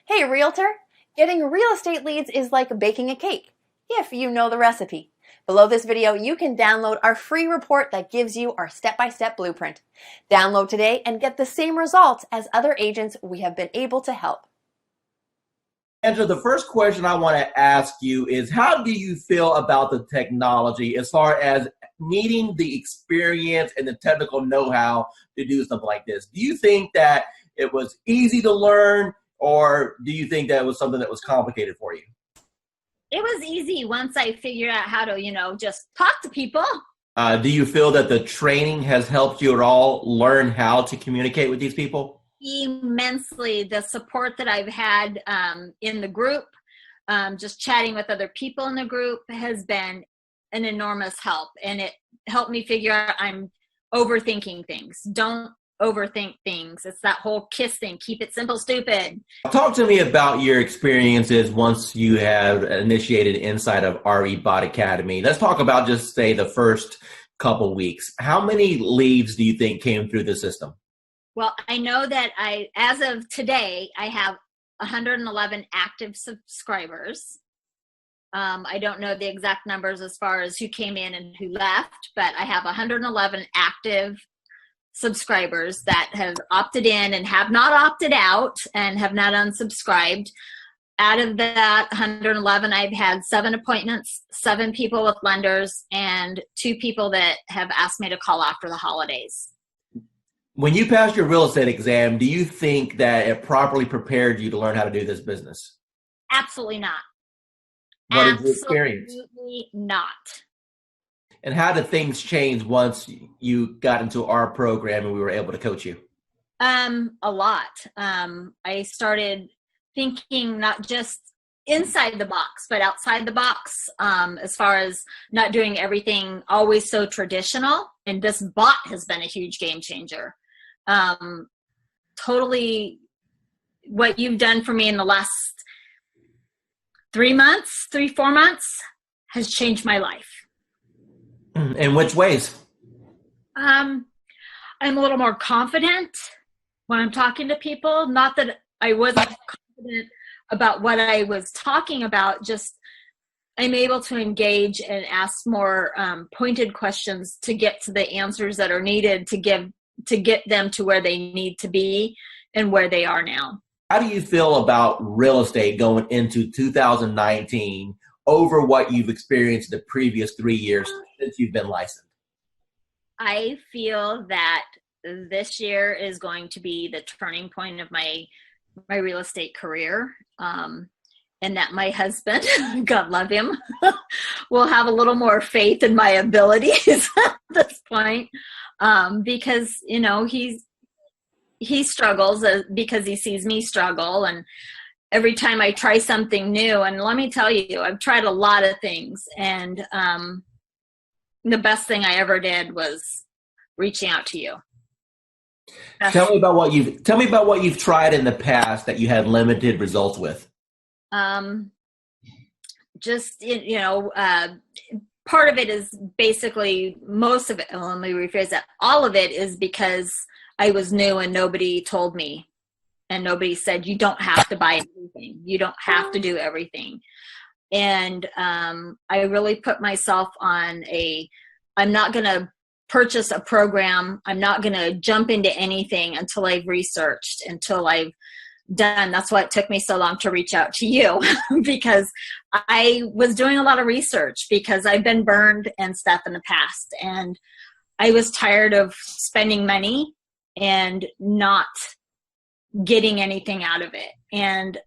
Hey, realtor! Getting real estate leads is like baking a cake, if you know the recipe. Below this video, you can download our free report that gives you our step-by-step blueprint. Download today and get the same results as other agents we have been able to help. Angela, the first question I want to ask you is, how do you feel about the technology as far as needing the experience and the technical know-how to do something like this? Do you think that it was easy to learn, or do you think that it was something that was complicated for you? It was easy once I figured out how to, just talk to people. Do you feel that the training has helped you at all learn how to communicate with these people? Immensely. The support that I've had in the group, just chatting with other people in the group has been an enormous help. And it helped me figure out I'm overthinking things. Don't overthink things. It's that whole KISS thing. Keep it simple, stupid. Talk to me about your experiences once you have initiated inside of RE Bot Academy. Let's talk about just say the first couple weeks. How many leads do you think came through the system? Well, I know that as of today, I have 111 active subscribers. I don't know the exact numbers as far as who came in and who left, but I have 111 active subscribers that have opted in and have not opted out and have not unsubscribed. Out of that 111, I've had 7 appointments, 7 people with lenders, and 2 people that have asked me to call after the holidays. When you passed your real estate exam, do you think that it properly prepared you to learn how to do this business? Absolutely not. What did you experience? Absolutely not. And how did things change once you got into our program and we were able to coach you? A lot. I started thinking not just inside the box, but outside the box, as far as not doing everything always so traditional. And this bot has been a huge game changer. Totally what you've done for me in the last 4 months has changed my life. In which ways? I'm a little more confident when I'm talking to people. Not that I wasn't confident about what I was talking about, just I'm able to engage and ask more pointed questions to get to the answers that are needed to get them to where they need to be and where they are now. How do you feel about real estate going into 2019 over what you've experienced the previous 3 years since you've been licensed? I feel that this year is going to be the turning point of my real estate career. And that my husband, God love him, will have a little more faith in my abilities at this point, because he struggles because he sees me struggle, and every time I try something new, and let me tell you, I've tried a lot of things, and the best thing I ever did was reaching out to you. Tell me about what you've tried in the past that you had limited results with. Part of it is basically most of it. Let me rephrase that. All of it is because I was new and nobody told me, and nobody said, you don't have to buy everything. You don't have to do everything. And, I really put myself on I'm not going to purchase a program. I'm not going to jump into anything until I've researched, until I've done. That's why it took me so long to reach out to you because I was doing a lot of research because I've been burned and stuff in the past, and I was tired of spending money and not getting anything out of it. And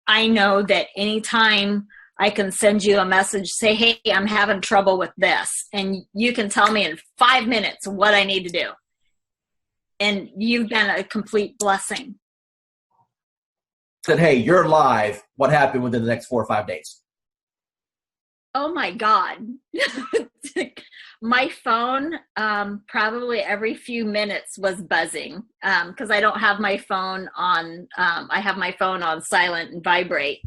I know that anytime I can send you a message, say, hey, I'm having trouble with this, and you can tell me in 5 minutes what I need to do. And you've been a complete blessing. Said, hey, you're live. What happened within the next 4 or 5 days? Oh my God. My phone, probably every few minutes was buzzing, because I don't have my phone on, I have my phone on silent and vibrate,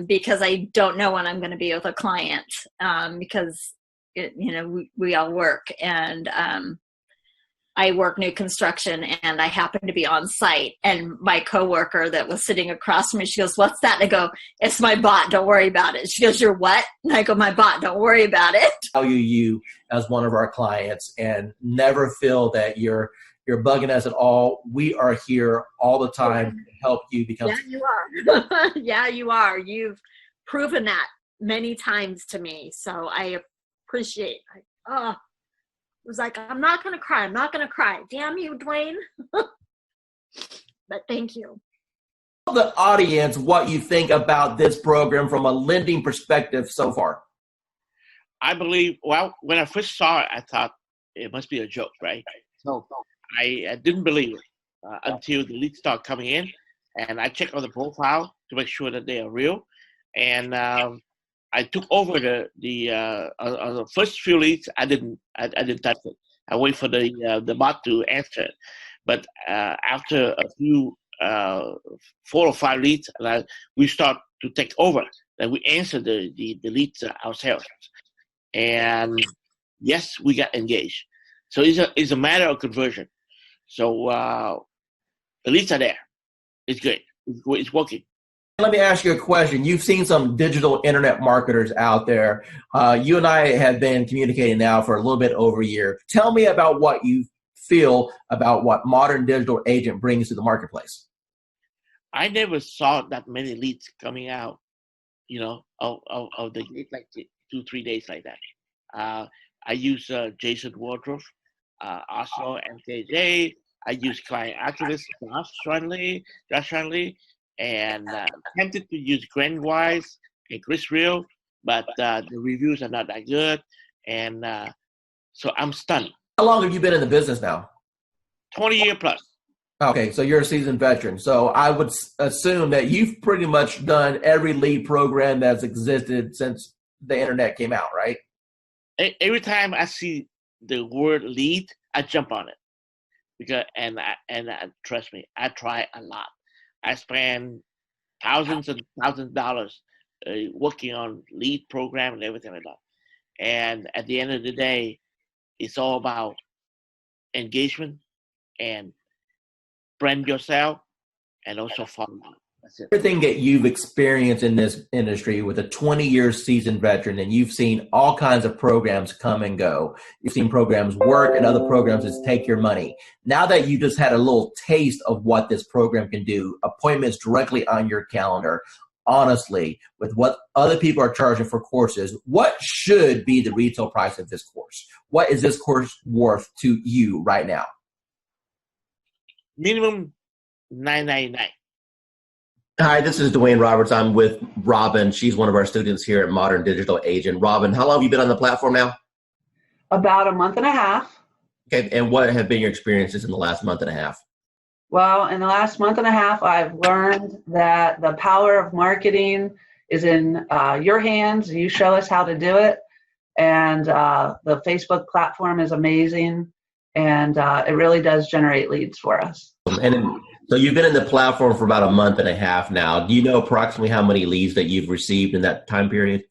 because I don't know when I'm going to be with a client, because we all work. And I work new construction and I happened to be on site, and my coworker that was sitting across from me, she goes, "What's that?" And I go, "It's my bot. Don't worry about it." She goes, "You're what?" And I go, "My bot. Don't worry about it." Value you as one of our clients and never feel that you're bugging us at all. We are here all the time to help you become. Yeah, you are. Yeah, you are. You've proven that many times to me. So I appreciate it. Oh, it was like, I'm not going to cry. I'm not going to cry. Damn you, Dwayne. But thank you. Tell the audience what you think about this program from a lending perspective so far. I believe, well, when I first saw it, I thought it must be a joke, right? So I didn't believe it until the leads start coming in, and I checked on the profile to make sure that they are real. And I took over the first few leads. I didn't touch it. I wait for the bot to answer it. But after a few 4 or 5 leads, we start to take over. Then we answer the leads ourselves. And yes, we got engaged. So it's a matter of conversion. So the leads are there. It's good. It's working. Let me ask you a question. You've seen some digital internet marketers out there. You and I have been communicating now for a little bit over a year. Tell me about what you feel about what Modern Digital Agent brings to the marketplace. I never saw that many leads coming out, of the gate, like 2-3 days like that. I use Jason Wardrobe, also MKJ. I use Client Activist, Josh Shanley, and tempted to use Grant Wise and Chris Real, but the reviews are not that good, and so I'm stunned. How long have you been in the business now? 20 years plus. Okay, so you're a seasoned veteran. So I would assume that you've pretty much done every lead program that's existed since the internet came out, right? Every time I see the word lead, I jump on it, because trust me, I try a lot. I spend thousands and thousands of dollars working on lead program and everything like that. And at the end of the day, it's all about engagement and brand yourself and also follow up. That's it. Everything that you've experienced in this industry with a 20-year seasoned veteran, and you've seen all kinds of programs come and go. You've seen programs work and other programs just take your money. Now that you just had a little taste of what this program can do, appointments directly on your calendar, honestly, with what other people are charging for courses, what should be the retail price of this course? What is this course worth to you right now? Minimum $9.99. Hi, this is Dwayne Roberts. I'm with Robin. She's one of our students here at Modern Digital Agent. Robin, how long have you been on the platform now? About a month and a half. Okay, and what have been your experiences in the last month and a half? Well, in the last month and a half, I've learned that the power of marketing is in your hands. You show us how to do it. And the Facebook platform is amazing. And it really does generate leads for us. So you've been in the platform for about a month and a half now. Do you know approximately how many leads that you've received in that time period?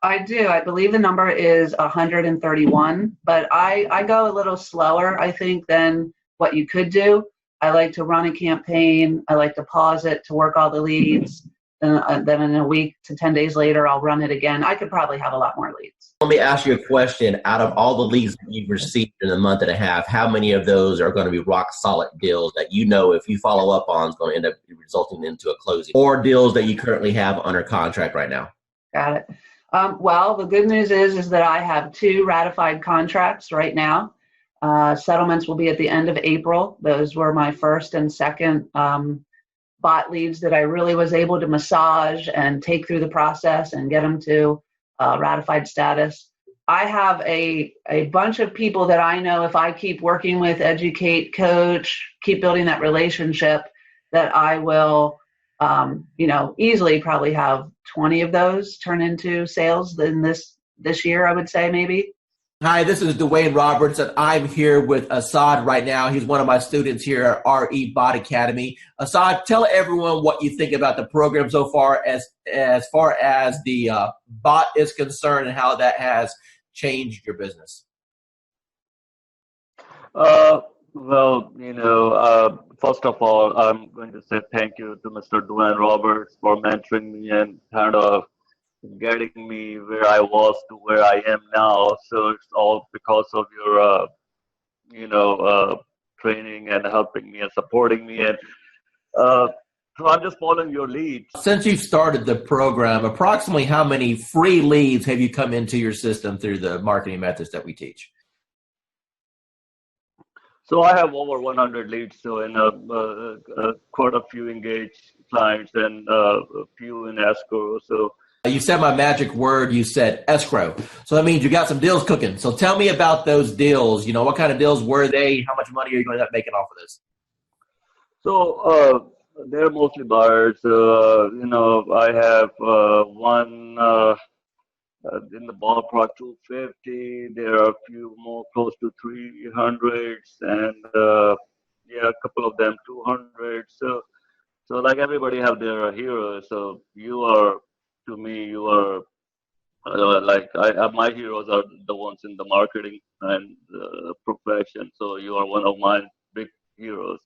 I do. I believe the number is 131, but I go a little slower, I think, than what you could do. I like to run a campaign. I like to pause it to work all the leads. Then in a week to 10 days later, I'll run it again. I could probably have a lot more leads. Let me ask you a question. Out of all the leads that you've received in a month and a half, how many of those are going to be rock solid deals that you know if you follow up on is going to end up resulting into a closing, or deals that you currently have under contract right now? Got it. Well, the good news is that I have 2 ratified contracts right now. Settlements will be at the end of April. Those were my first and second bot leads that I really was able to massage and take through the process and get them to ratified status. I have a bunch of people that I know if I keep working with, educate, coach, keep building that relationship, that I will, easily probably have 20 of those turn into sales in this year, I would say maybe. Hi, this is Dwayne Roberts, and I'm here with Assad right now. He's one of my students here at RE Bot Academy. Assad, tell everyone what you think about the program so far as the bot is concerned and how that has changed your business. Well, first of all, I'm going to say thank you to Mr. Dwayne Roberts for mentoring me and kind of getting me where I was to where I am now. So it's all because of your, training and helping me and supporting me. And uh, so I'm just following your lead. Since you started the program, approximately how many free leads have you come into your system through the marketing methods that we teach? So I have over 100 leads, so in quite a few engaged clients and a few in escrow. So You said my magic word, you said escrow. So that means you got some deals cooking. So tell me about those deals. What kind of deals were they? How much money are you going to end up making off of this? So they're mostly buyers. I have one in the ballpark 250. There are a few more close to 300s, and a couple of them 200. So like everybody have their heroes. So to me, you are my heroes are the ones in the marketing and profession. So you are one of my big heroes,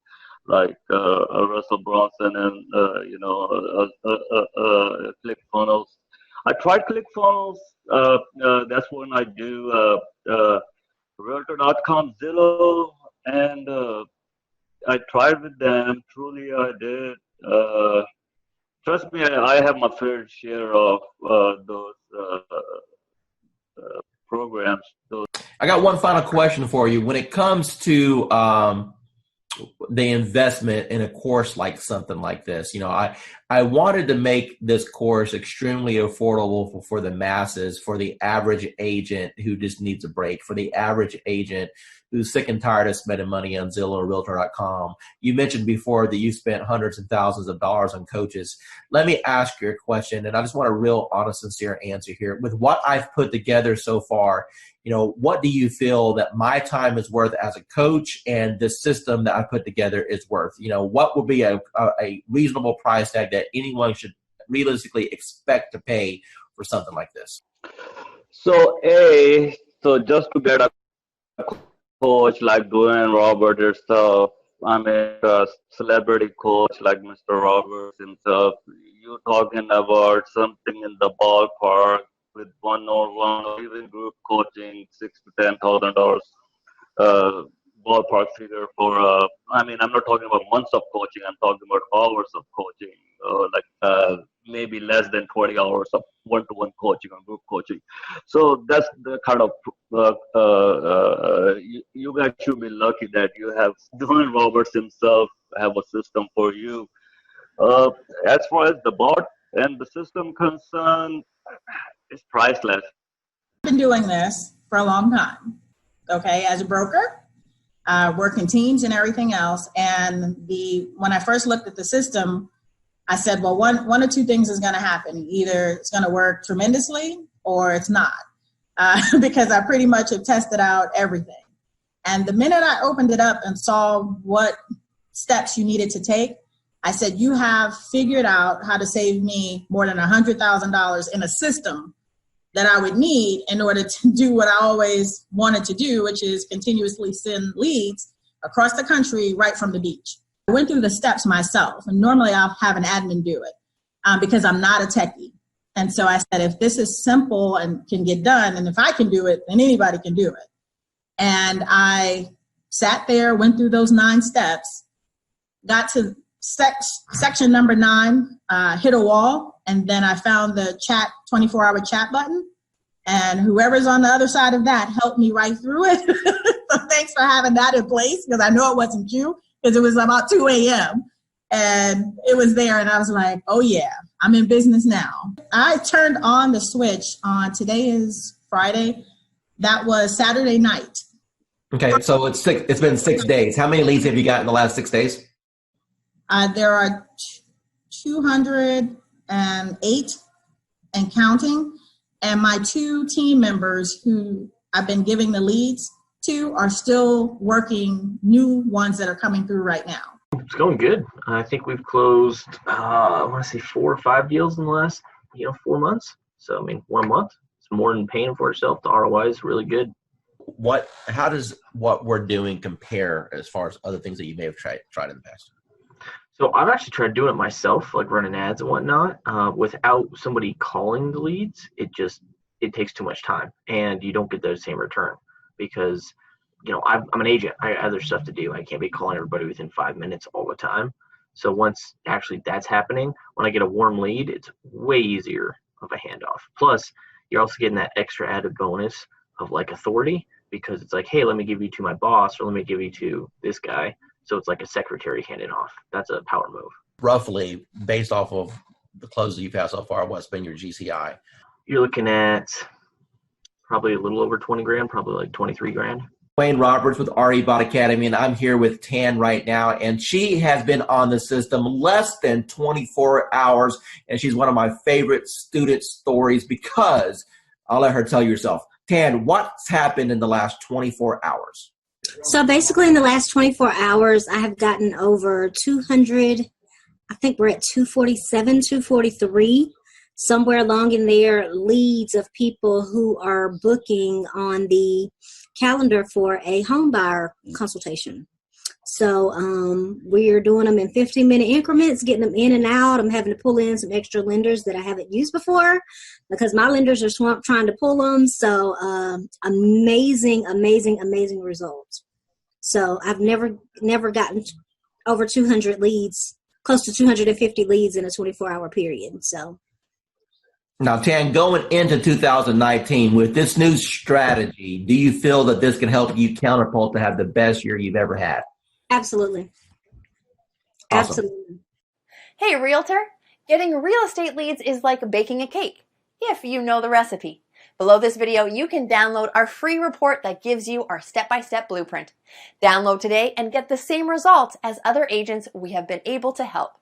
like Russell Brunson and ClickFunnels. I tried ClickFunnels. That's when I do Realtor.com, Zillow, and I tried with them. Truly, I did. Trust me, I have my fair share of those programs. I got one final question for you. When it comes to the investment in a course like something like this, I wanted to make this course extremely affordable for the masses, for the average agent who just needs a break, for the average agent who's sick and tired of spending money on Zillow or Realtor.com. You mentioned before that you spent hundreds and thousands of dollars on coaches. Let me ask you a question, and I just want a real honest, sincere answer here. With what I've put together so far, what do you feel that my time is worth as a coach and the system that I put together is worth? What would be a reasonable price tag that anyone should realistically expect to pay for something like this? So just to get a coach like Dwayne Roberts yourself, I mean a celebrity coach like Mr. Roberts himself, you're talking about something in the ballpark with one-on-one or even group coaching, $6,000 to $10,000 ballpark figure for. I'm not talking about months of coaching. I'm talking about hours of coaching, maybe less than 20 hours of one-to-one coaching or group coaching. So that's the kind of you guys should be lucky that you have Dwayne Roberts himself have a system for you. As far as the bot and the system concerned, it's priceless. I've been doing this for a long time, okay, as a broker, working teams and everything else. And when I first looked at the system, I said, well, one or two things is going to happen. Either it's going to work tremendously or it's not, because I pretty much have tested out everything. And the minute I opened it up and saw what steps you needed to take, I said, you have figured out how to save me more than $100,000 in a system that I would need in order to do what I always wanted to do, which is continuously send leads across the country right from the beach. I went through the steps myself, and normally I'll have an admin do it because I'm not a techie. And so I said, if this is simple and can get done, and if I can do it, then anybody can do it. And I sat there, went through those 9 steps, got to section number 9, hit a wall, and then I found the 24-hour chat button, and whoever's on the other side of that helped me right through it. So thanks for having that in place, because I know it wasn't you, because it was about 2 a.m. and it was there, and I was like, oh yeah, I'm in business now. I turned on the switch on, today is Friday, that was Saturday night. Okay, so it's been 6 days. How many leads have you got in the last 6 days? There are 208 and counting, and my 2 team members who I've been giving the leads to are still working new ones that are coming through right now. It's going good. I think we've closed, I want to say 4 or 5 deals in the last, 4 months. So, 1 month, it's more than paying for itself. The ROI is really good. how does what we're doing compare as far as other things that you may have tried in the past? So I've actually tried doing it myself, like running ads and whatnot, without somebody calling the leads. It takes too much time, and you don't get the same return because, I'm an agent. I have other stuff to do. I can't be calling everybody within 5 minutes all the time. So once actually that's happening, when I get a warm lead, it's way easier of a handoff. Plus, you're also getting that extra added bonus of like authority because it's like, hey, let me give you to my boss or let me give you to this guy. So it's like a secretary handing off. That's a power move. Roughly, based off of the closes you've had so far, what's been your GCI? You're looking at probably a little over 20 grand, probably like 23 grand. Wayne Roberts with RE Bot Academy, and I'm here with Tan right now, and she has been on the system less than 24 hours, and she's one of my favorite student stories because I'll let her tell you herself. Tan, what's happened in the last 24 hours? So basically in the last 24 hours, I have gotten over 200, I think we're at 247, 243, somewhere along in there, leads of people who are booking on the calendar for a home buyer consultation. So we're doing them in 15-minute increments, getting them in and out. I'm having to pull in some extra lenders that I haven't used before because my lenders are swamped trying to pull them. So amazing, amazing, amazing results. So I've never gotten over 200 leads, close to 250 leads in a 24-hour period. So. Now, Tan, going into 2019 with this new strategy, do you feel that this can help you Counterpult to have the best year you've ever had? Absolutely. Awesome. Absolutely. Hey, realtor, getting real estate leads is like baking a cake, if you know the recipe. Below this video, you can download our free report that gives you our step-by-step blueprint. Download today and get the same results as other agents we have been able to help.